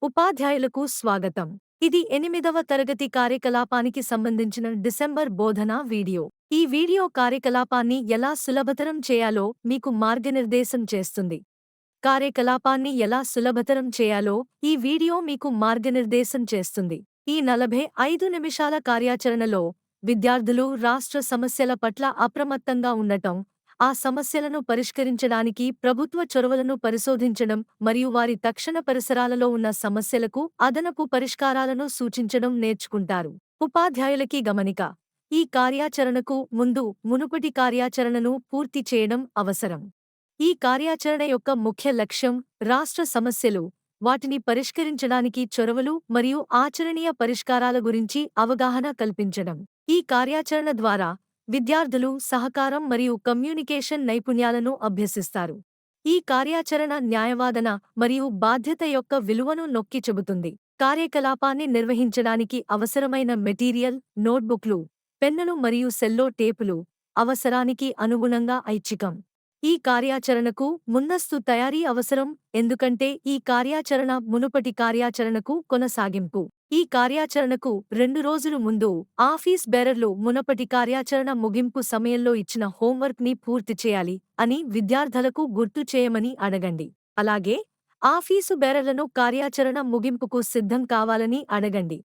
ఉపాధ్యాయులకు స్వాగతం. ఇది 8వ తరగతి కార్యకలాపానికి సంబంధించిన డిసెంబర్ బోధన వీడియో. ఈ వీడియో కార్యకలాపాన్ని ఎలా సులభతరం చేయాలో మీకు మార్గనిర్దేశం చేస్తుంది. కార్యకలాపాన్ని ఎలా సులభతరం చేయాలో ఈ వీడియో మీకు మార్గనిర్దేశం చేస్తుంది. ఈ 45 నిమిషాల కార్యాచరణలో విద్యార్థులు రాష్ట్ర సమస్యల పట్ల అప్రమత్తంగా ఉండటం, ఆ సమస్యలను పరిష్కరించడానికి ప్రభుత్వ చొరవలను పరిశోధించడం మరియు వారి తక్షణ పరిసరాలలో ఉన్న సమస్యలకు అదనపు పరిష్కారాలను సూచించడం నేర్చుకుంటారు. ఉపాధ్యాయులకి గమనిక: ఈ కార్యాచరణకు ముందు మునుపటి కార్యాచరణను పూర్తి చేయడం అవసరం. ఈ కార్యాచరణ యొక్క ముఖ్య లక్ష్యం రాష్ట్ర సమస్యలు, వాటిని పరిష్కరించడానికి చొరవలు మరియు ఆచరణీయ పరిష్కారాల గురించి అవగాహన కల్పించడం. ఈ కార్యాచరణ ద్వారా విద్యార్థులు సహకారం మరియు కమ్యూనికేషన్ నైపుణ్యాలను అభ్యసిస్తారు. ఈ కార్యాచరణ న్యాయవాదన మరియు బాధ్యత యొక్క విలువను నొక్కి చెబుతుంది. కార్యకలాపాన్ని నిర్వహించడానికి అవసరమైన మెటీరియల్: నోట్బుక్లు, పెన్నులు మరియు సెల్లో టేపులు, అవసరానికి అనుగుణంగా ఐచ్ఛికం. ఈ కార్యాచరణకు ముందస్తు తయారీ అవసరం, ఎందుకంటే ఈ కార్యాచరణ మునుపటి కార్యాచరణకు కొనసాగింపు. ఈ కార్యాచరణకు 2 రోజులు ముందు ఆఫీస్ బేరర్లు మునుపటి కార్యాచరణ ముగింపు సమయంలో ఇచ్చిన హోంవర్క్ని పూర్తి చేయాలి అని విద్యార్థులకు గుర్తు చేయమని అడగండి. అలాగే ఆఫీసు బేరర్లను కార్యాచరణ ముగింపుకు సిద్ధం కావాలని అడగండి.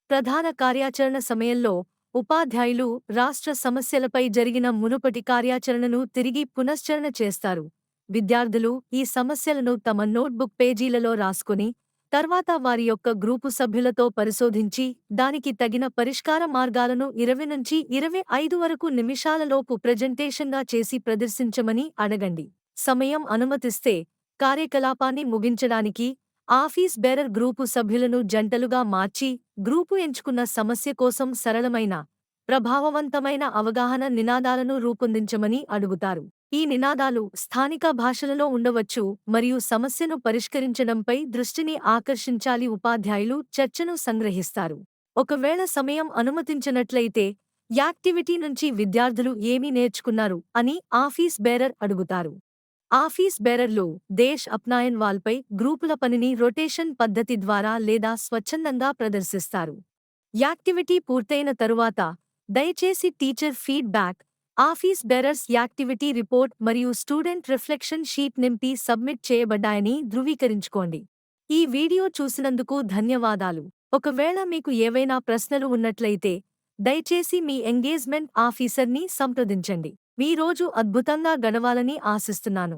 ప్రధాన కార్యాచరణ సమయంలో ఉపాధ్యాయులు రాష్ట్ర సమస్యలపై జరిగిన మునుపటి కార్యాచరణను తిరిగి పునశ్చరణ చేస్తారు. విద్యార్థులు ఈ సమస్యలను తమ నోట్బుక్ పేజీలలో రాసుకుని, తర్వాత వారి యొక్క గ్రూపు సభ్యులతో పరిశోధించి దానికి తగిన పరిష్కార మార్గాలను 20 నుంచి 25 వరకు నిమిషాలలోపు ప్రెజెంటేషన్గా చేసి ప్రదర్శించమని అడగండి. సమయం అనుమతిస్తే కార్యకలాపాన్ని ముగించడానికి ఆఫీస్ బేరర్ గ్రూపు సభ్యులను జంటలుగా మార్చి గ్రూపు ఎంచుకున్న సమస్య కోసం సరళమైన, ప్రభావవంతమైన అవగాహన నినాదాలను రూపొందించమని అడుగుతారు. ఈ నినాదాలు స్థానిక భాషలలో ఉండవచ్చు మరియు సమస్యను పరిష్కరించడంపై దృష్టిని ఆకర్షించాలి. ఉపాధ్యాయులు చర్చను సంగ్రహిస్తారు. ఒకవేళ సమయం అనుమతించినట్లయితే యాక్టివిటీ నుంచి విద్యార్థులు ఏమి నేర్చుకున్నారు అని ఆఫీస్ బేరర్ అడుగుతారు. ఆఫీస్ బేరర్లు దేశ్ అప్నాయన్ వాల్పై గ్రూపుల పనిని రొటేషన్ పద్ధతి ద్వారా లేదా స్వచ్ఛందంగా ప్రదర్శిస్తారు. యాక్టివిటీ పూర్తయిన తరువాత దయచేసి teacher feedback, office bearers activity report మరియు స్టూడెంట్ రిఫ్లెక్షన్ షీట్ నింపి సబ్మిట్ చేయబడ్డాయని ధృవీకరించుకోండి. ఈ వీడియో చూసినందుకు ధన్యవాదాలు. ఒకవేళ మీకు ఏవైనా ప్రశ్నలు ఉన్నట్లయితే దయచేసి మీ ఎంగేజ్మెంట్ ఆఫీసర్ని సంప్రదించండి. మీ రోజు అద్భుతంగా గడవాలని ఆశిస్తున్నాను.